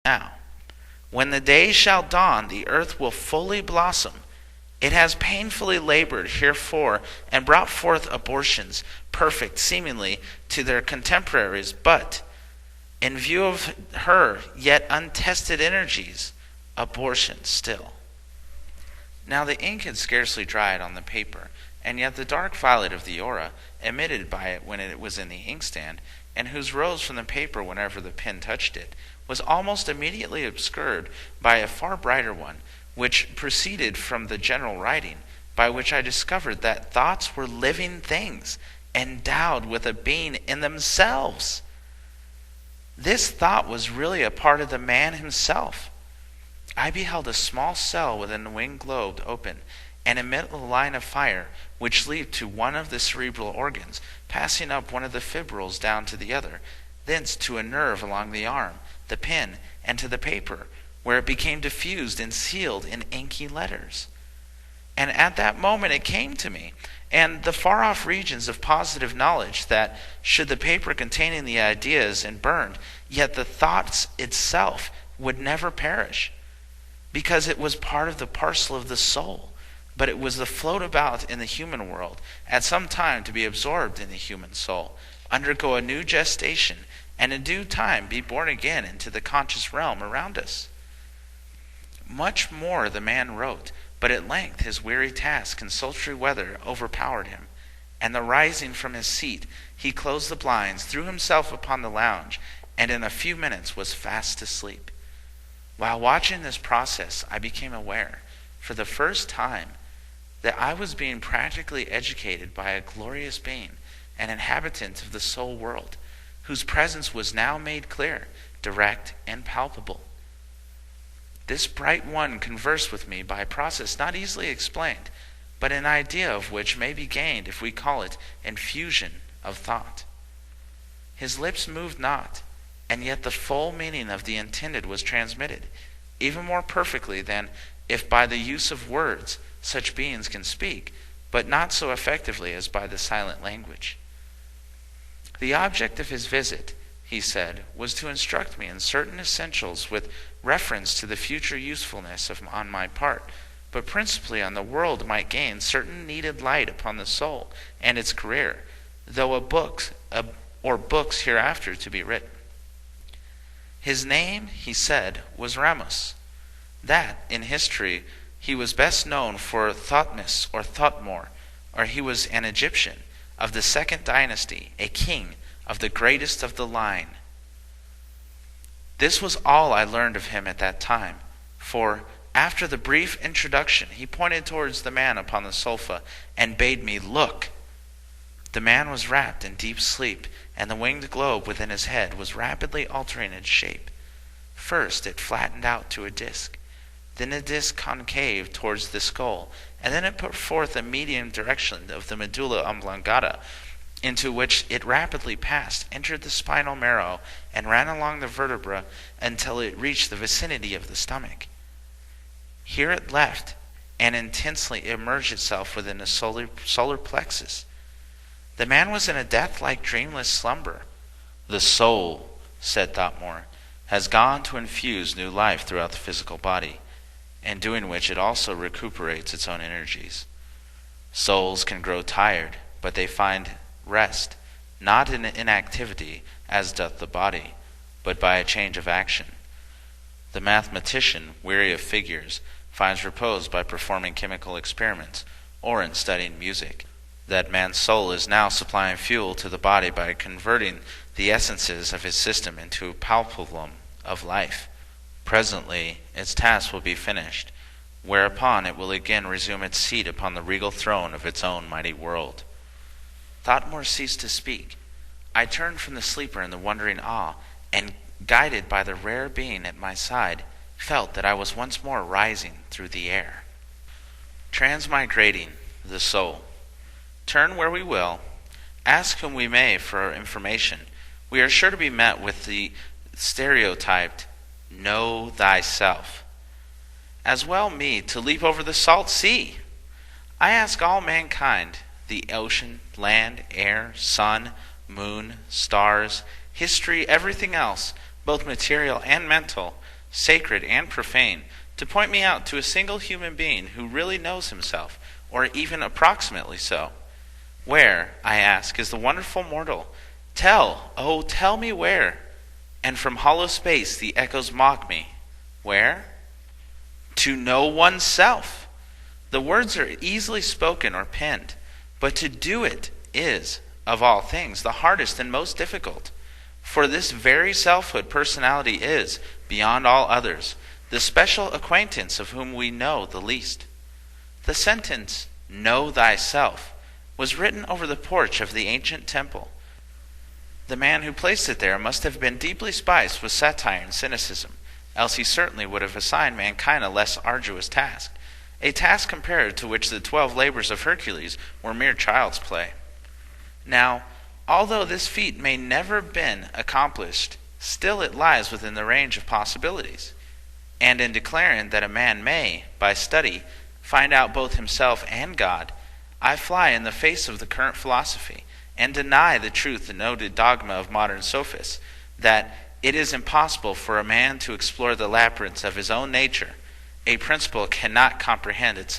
Now, when the day shall dawn, the earth will fully blossom. It has painfully labored heretofore and brought forth abortions, perfect seemingly to their contemporaries, but in view of her yet untested energies, abortion still. Now the ink had scarcely dried on the paper, and yet the dark violet of the aura emitted by it when it was in the inkstand, and whose rose from the paper whenever the pen touched it, was almost immediately obscured by a far brighter one, which proceeded from the general writing, by which I discovered that thoughts were living things, endowed with a being in themselves. This thought was really a part of the man himself. I beheld a small cell within the winged globe open, and emit a line of fire, which leaped to one of the cerebral organs, passing up one of the fibrils down to the other, thence to a nerve along the arm, the pen, and to the paper, where it became diffused and sealed in inky letters. And at that moment it came to me, and the far-off regions of positive knowledge, that should the paper containing the ideas and burned, yet the thoughts itself would never perish, because it was part of the parcel of the soul, but it was the float about in the human world, at some time to be absorbed in the human soul, undergo a new gestation, and in due time be born again into the conscious realm around us. Much more the man wrote, but at length his weary task and sultry weather overpowered him, and the rising from his seat, he closed the blinds, threw himself upon the lounge, and in a few minutes was fast asleep. While watching this process, I became aware, for the first time, that I was being practically educated by a glorious being, an inhabitant of the soul world, whose presence was now made clear, direct, and palpable. This bright one conversed with me by a process not easily explained, but an idea of which may be gained if we call it infusion of thought. His lips moved not, and yet the full meaning of the intended was transmitted, even more perfectly than if by the use of words such beings can speak, but not so effectively as by the silent language. The object of his visit, he said, was to instruct me in certain essentials with reference to the future usefulness on my part, but principally on the world might gain certain needed light upon the soul and its career, though books hereafter to be written. His name, he said, was Ramos. That, in history, he was best known for Thutmose or Thutmore, or he was an Egyptian of the second dynasty, a king of the greatest of the line. This was all I learned of him at that time, for after the brief introduction he pointed towards the man upon the sofa and bade me look. The man was wrapped in deep sleep, and the winged globe within his head was rapidly altering its shape. First it flattened out to a disc, then a disc concave towards the skull, and then it put forth a medium direction of the medulla oblongata, into which it rapidly passed, entered the spinal marrow, and ran along the vertebra until it reached the vicinity of the stomach. Here it left, and intensely immersed itself within the solar plexus. The man was in a death-like dreamless slumber. The soul, said Thotmore, has gone to infuse new life throughout the physical body, in doing which it also recuperates its own energies. Souls can grow tired, but they find rest, not in inactivity, as doth the body, but by a change of action. The mathematician, weary of figures, finds repose by performing chemical experiments, or in studying music. That man's soul is now supplying fuel to the body by converting the essences of his system into a palpabulum of life. Presently its task will be finished, whereupon it will again resume its seat upon the regal throne of its own mighty world. Thotmore ceased to speak. I turned from the sleeper in the wondering awe, and, guided by the rare being at my side, felt that I was once more rising through the air. Transmigrating the soul. Turn where we will, ask whom we may for information, we are sure to be met with the stereotyped, know thyself. As well me to leap over the salt sea. I ask all mankind, the ocean, land, air, sun, moon, stars, history, everything else, both material and mental, sacred and profane, to point me out to a single human being who really knows himself, or even approximately so. Where, I ask, is the wonderful mortal? Tell, oh, tell me where. And from hollow space the echoes mock me. Where? To know oneself. The words are easily spoken or penned, but to do it is, of all things, the hardest and most difficult. For this very selfhood personality is, beyond all others, the special acquaintance of whom we know the least. The sentence, "Know thyself," was written over the porch of the ancient temple. The man who placed it there must have been deeply spiced with satire and cynicism, else he certainly would have assigned mankind a less arduous task, a task compared to which the 12 labors of Hercules were mere child's play. Now, although this feat may never have been accomplished, still it lies within the range of possibilities. And in declaring that a man may, by study, find out both himself and God, I fly in the face of the current philosophy, and deny the truth, the noted dogma of modern sophists, that it is impossible for a man to explore the labyrinths of his own nature. A principle cannot comprehend itself.